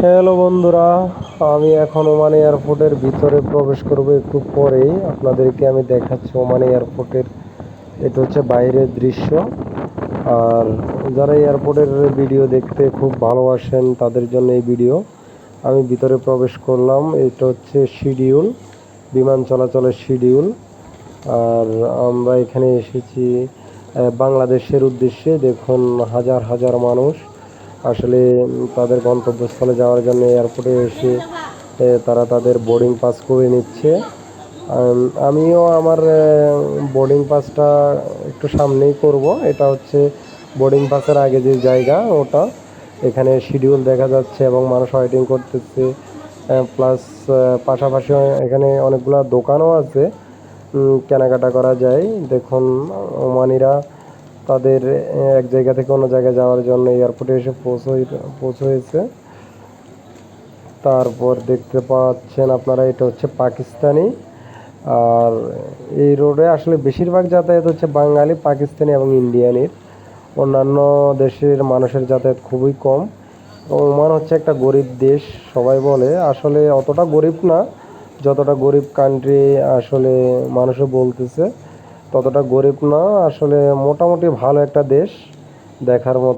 Hello বন্ধুরা, আমি এখন ওমান এয়ারপোর্টের ভিতরে প্রবেশ করব একটু পরেই। আপনাদেরকে আমি দেখাচ্ছি ওমান এয়ারপোর্টের, এটা হচ্ছে বাইরের দৃশ্য। আর যারা এয়ারপোর্টের ভিডিও দেখতে খুব ভালোবাসেন তাদের জন্য এই ভিডিও। আমি ভিতরে প্রবেশ করলাম, এটা হচ্ছে শিডিউল, বিমান চলাচলের শিডিউল। আর আমরা এখানে এসেছি বাংলাদেশের উদ্দেশ্যে। দেখুন, হাজার হাজার মানুষ আসলে তাদের গন্তব্যস্থলে যাওয়ার জন্য এয়ারপোর্টে এসে তারা তাদের বোর্ডিং পাস করে নিচ্ছে। আমিও আমার বোর্ডিং পাসটা একটু সামনেই করব। এটা হচ্ছে বোর্ডিং পাসের আগে যে জায়গা, ওটা এখানে শিডিউল দেখা যাচ্ছে এবং মানুষ ওয়েটিং করতেছে। প্লাস পাশাপাশি এখানে অনেকগুলো দোকানও আছে, কেনাকাটা করা যায়। দেখুন, ওমানিরা তাদের এক জায়গা থেকে অন্য জায়গায় যাওয়ার জন্য এয়ারপোর্টে এসে পৌঁছেছে। তারপর দেখতে পাচ্ছেন আপনারা, এটা হচ্ছে পাকিস্তানি। আর এই রোডে আসলে বেশিরভাগ যাতায়াত হচ্ছে বাঙালি, পাকিস্তানি এবং ইন্ডিয়ানের। অন্যান্য দেশের মানুষের যাতায়াত খুবই কম। ওমান হচ্ছে একটা গরিব দেশ, সবাই বলে। আসলে অতটা গরিব না, যতটা গরিব কান্ট্রি আসলে মানুষও বলতেছে, ততটা গরিব না। আসলে মোটামুটি ভালো একটা দেশ, দেখার মতো।